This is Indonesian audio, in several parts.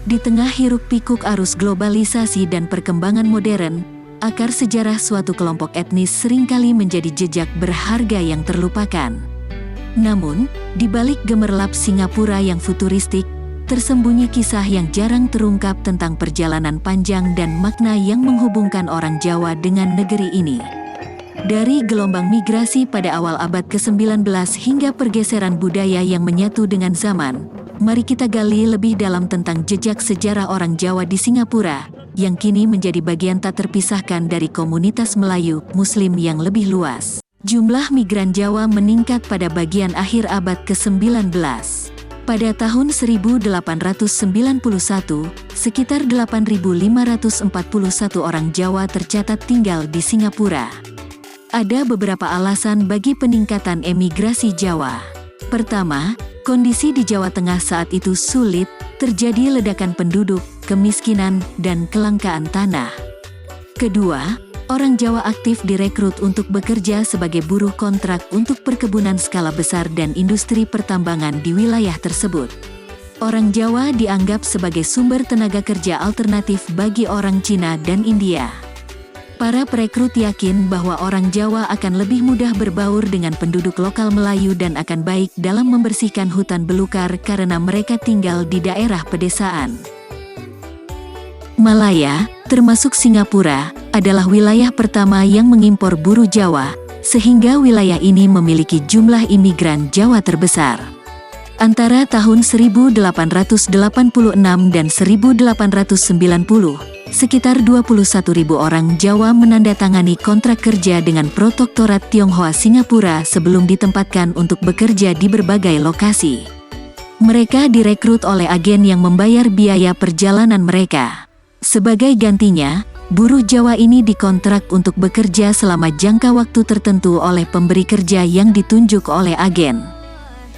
Di tengah hiruk-pikuk arus globalisasi dan perkembangan modern, akar sejarah suatu kelompok etnis seringkali menjadi jejak berharga yang terlupakan. Namun, di balik gemerlap Singapura yang futuristik, tersembunyi kisah yang jarang terungkap tentang perjalanan panjang dan makna yang menghubungkan orang Jawa dengan negeri ini. Dari gelombang migrasi pada awal abad ke-19 hingga pergeseran budaya yang menyatu dengan zaman, mari kita gali lebih dalam tentang jejak sejarah orang Jawa di Singapura, yang kini menjadi bagian tak terpisahkan dari komunitas Melayu Muslim yang lebih luas. Jumlah migran Jawa meningkat pada bagian akhir abad ke-19. Pada tahun 1891, sekitar 8.541 orang Jawa tercatat tinggal di Singapura. Ada beberapa alasan bagi peningkatan emigrasi Jawa. Pertama, kondisi di Jawa Tengah saat itu sulit, terjadi ledakan penduduk, kemiskinan, dan kelangkaan tanah. Kedua, orang Jawa aktif direkrut untuk bekerja sebagai buruh kontrak untuk perkebunan skala besar dan industri pertambangan di wilayah tersebut. Orang Jawa dianggap sebagai sumber tenaga kerja alternatif bagi orang Cina dan India. Para perekrut yakin bahwa orang Jawa akan lebih mudah berbaur dengan penduduk lokal Melayu dan akan baik dalam membersihkan hutan belukar karena mereka tinggal di daerah pedesaan. Malaya, termasuk Singapura, adalah wilayah pertama yang mengimpor buruh Jawa, sehingga wilayah ini memiliki jumlah imigran Jawa terbesar. Antara tahun 1886 dan 1890, sekitar 21.000 orang Jawa menandatangani kontrak kerja dengan Protektorat Tionghoa Singapura sebelum ditempatkan untuk bekerja di berbagai lokasi. Mereka direkrut oleh agen yang membayar biaya perjalanan mereka. Sebagai gantinya, buruh Jawa ini dikontrak untuk bekerja selama jangka waktu tertentu oleh pemberi kerja yang ditunjuk oleh agen.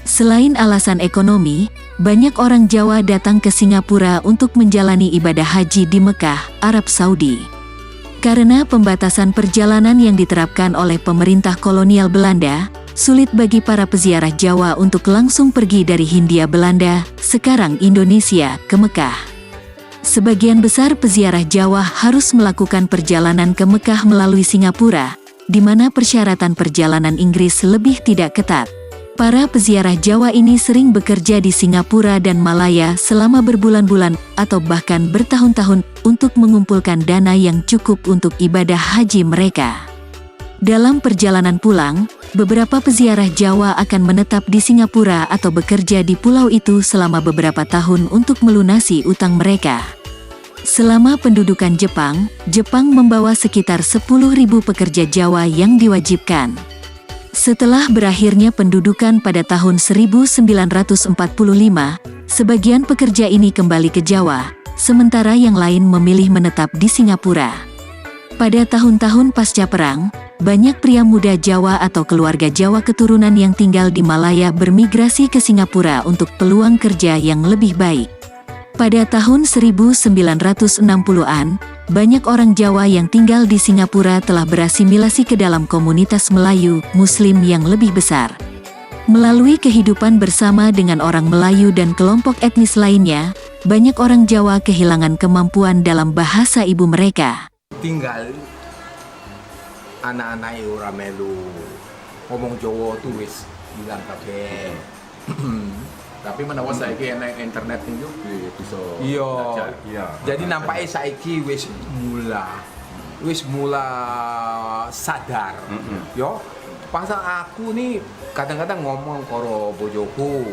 Selain alasan ekonomi, banyak orang Jawa datang ke Singapura untuk menjalani ibadah haji di Mekah, Arab Saudi. Karena pembatasan perjalanan yang diterapkan oleh pemerintah kolonial Belanda, sulit bagi para peziarah Jawa untuk langsung pergi dari Hindia Belanda, sekarang Indonesia, ke Mekah. Sebagian besar peziarah Jawa harus melakukan perjalanan ke Mekah melalui Singapura, di mana persyaratan perjalanan Inggris lebih tidak ketat. Para peziarah Jawa ini sering bekerja di Singapura dan Malaya selama berbulan-bulan atau bahkan bertahun-tahun untuk mengumpulkan dana yang cukup untuk ibadah haji mereka. Dalam perjalanan pulang, beberapa peziarah Jawa akan menetap di Singapura atau bekerja di pulau itu selama beberapa tahun untuk melunasi utang mereka. Selama pendudukan Jepang, Jepang membawa sekitar 10.000 pekerja Jawa yang diwajibkan. Setelah berakhirnya pendudukan pada tahun 1945, sebagian pekerja ini kembali ke Jawa, sementara yang lain memilih menetap di Singapura. Pada tahun-tahun pasca perang, banyak pria muda Jawa atau keluarga Jawa keturunan yang tinggal di Malaya bermigrasi ke Singapura untuk peluang kerja yang lebih baik. Pada tahun 1960-an, banyak orang Jawa yang tinggal di Singapura telah berasimilasi ke dalam komunitas Melayu Muslim yang lebih besar. Melalui kehidupan bersama dengan orang Melayu dan kelompok etnis lainnya, banyak orang Jawa kehilangan kemampuan dalam bahasa ibu mereka. Tinggal anak-anak orang melu ngomong Jawa tuh wis bilang kabeh. Tapi menawa saiki enek internet itu bisa Iya. Jadi nampaknya saiki wis mula sadar. Yo, pasal aku nih kadang-kadang ngomong karo bojoku.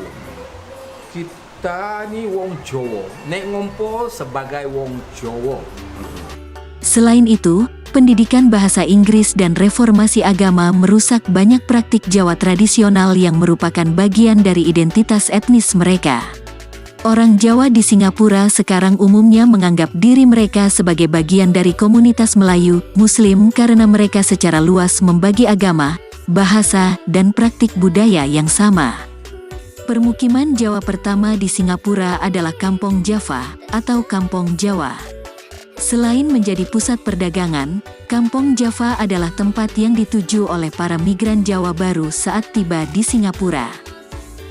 Kita nih wong Jawa, nek ngumpul sebagai wong Jawa. Selain itu, pendidikan bahasa Inggris dan reformasi agama merusak banyak praktik Jawa tradisional yang merupakan bagian dari identitas etnis mereka. Orang Jawa di Singapura sekarang umumnya menganggap diri mereka sebagai bagian dari komunitas Melayu Muslim karena mereka secara luas membagi agama, bahasa, dan praktik budaya yang sama. Permukiman Jawa pertama di Singapura adalah Kampong Java atau Kampong Jawa. Selain menjadi pusat perdagangan, Kampong Java adalah tempat yang dituju oleh para migran Jawa baru saat tiba di Singapura.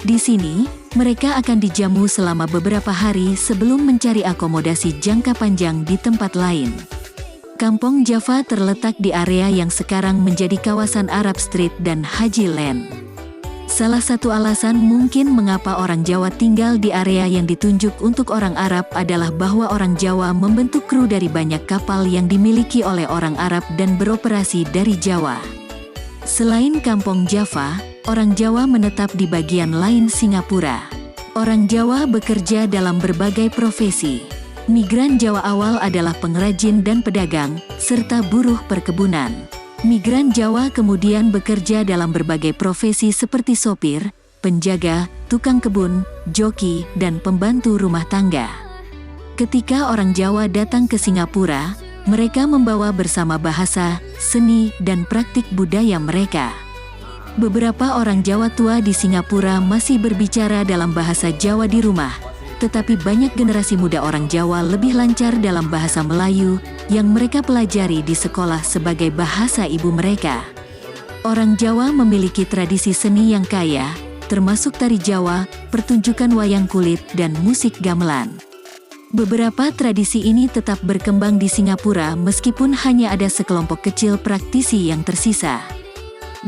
Di sini, mereka akan dijamu selama beberapa hari sebelum mencari akomodasi jangka panjang di tempat lain. Kampung Java terletak di area yang sekarang menjadi kawasan Arab Street dan Haji Land. Salah satu alasan mungkin mengapa orang Jawa tinggal di area yang ditunjuk untuk orang Arab adalah bahwa orang Jawa membentuk kru dari banyak kapal yang dimiliki oleh orang Arab dan beroperasi dari Jawa. Selain Kampung Java, orang Jawa menetap di bagian lain Singapura. Orang Jawa bekerja dalam berbagai profesi. Migran Jawa awal adalah pengrajin dan pedagang, serta buruh perkebunan. Migran Jawa kemudian bekerja dalam berbagai profesi seperti sopir, penjaga, tukang kebun, joki, dan pembantu rumah tangga. Ketika orang Jawa datang ke Singapura, mereka membawa bersama bahasa, seni, dan praktik budaya mereka. Beberapa orang Jawa tua di Singapura masih berbicara dalam bahasa Jawa di rumah, tetapi banyak generasi muda orang Jawa lebih lancar dalam bahasa Melayu yang mereka pelajari di sekolah sebagai bahasa ibu mereka. Orang Jawa memiliki tradisi seni yang kaya, termasuk tari Jawa, pertunjukan wayang kulit, dan musik gamelan. Beberapa tradisi ini tetap berkembang di Singapura meskipun hanya ada sekelompok kecil praktisi yang tersisa.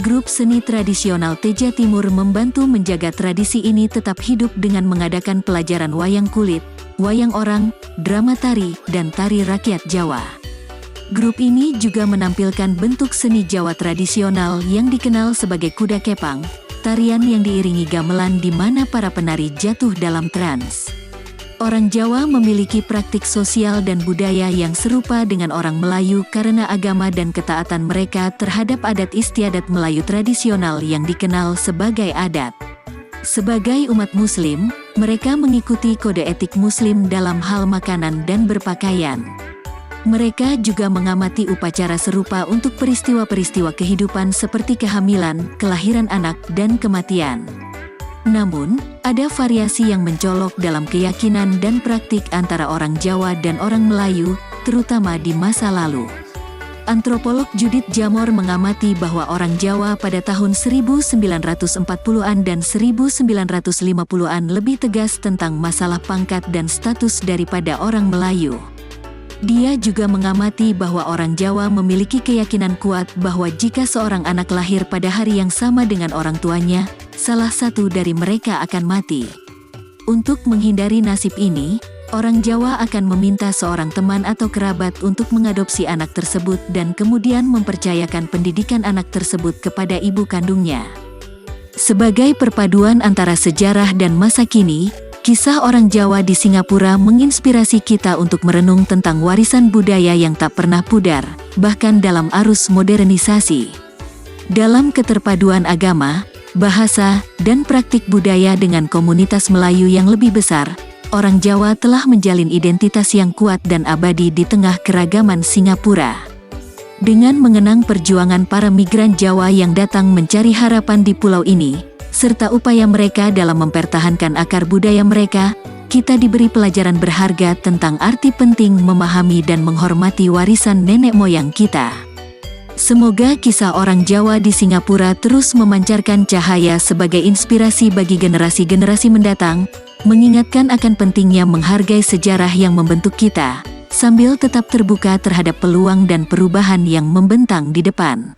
Grup seni tradisional Teja Timur membantu menjaga tradisi ini tetap hidup dengan mengadakan pelajaran wayang kulit, wayang orang, drama tari, dan tari rakyat Jawa. Grup ini juga menampilkan bentuk seni Jawa tradisional yang dikenal sebagai kuda kepang, tarian yang diiringi gamelan di mana para penari jatuh dalam trans. Orang Jawa memiliki praktik sosial dan budaya yang serupa dengan orang Melayu karena agama dan ketaatan mereka terhadap adat istiadat Melayu tradisional yang dikenal sebagai adat. Sebagai umat Muslim, mereka mengikuti kode etik Muslim dalam hal makanan dan berpakaian. Mereka juga mengamati upacara serupa untuk peristiwa-peristiwa kehidupan seperti kehamilan, kelahiran anak, dan kematian. Namun, ada variasi yang mencolok dalam keyakinan dan praktik antara orang Jawa dan orang Melayu, terutama di masa lalu. Antropolog Judith Jamor mengamati bahwa orang Jawa pada tahun 1940-an dan 1950-an lebih tegas tentang masalah pangkat dan status daripada orang Melayu. Dia juga mengamati bahwa orang Jawa memiliki keyakinan kuat bahwa jika seorang anak lahir pada hari yang sama dengan orang tuanya, salah satu dari mereka akan mati. Untuk menghindari nasib ini, orang Jawa akan meminta seorang teman atau kerabat untuk mengadopsi anak tersebut dan kemudian mempercayakan pendidikan anak tersebut kepada ibu kandungnya. Sebagai perpaduan antara sejarah dan masa kini, kisah orang Jawa di Singapura menginspirasi kita untuk merenung tentang warisan budaya yang tak pernah pudar, bahkan dalam arus modernisasi. Dalam keterpaduan agama, bahasa, dan praktik budaya dengan komunitas Melayu yang lebih besar, orang Jawa telah menjalin identitas yang kuat dan abadi di tengah keragaman Singapura. Dengan mengenang perjuangan para migran Jawa yang datang mencari harapan di pulau ini, serta upaya mereka dalam mempertahankan akar budaya mereka, kita diberi pelajaran berharga tentang arti penting memahami dan menghormati warisan nenek moyang kita. Semoga kisah orang Jawa di Singapura terus memancarkan cahaya sebagai inspirasi bagi generasi-generasi mendatang, mengingatkan akan pentingnya menghargai sejarah yang membentuk kita, sambil tetap terbuka terhadap peluang dan perubahan yang membentang di depan.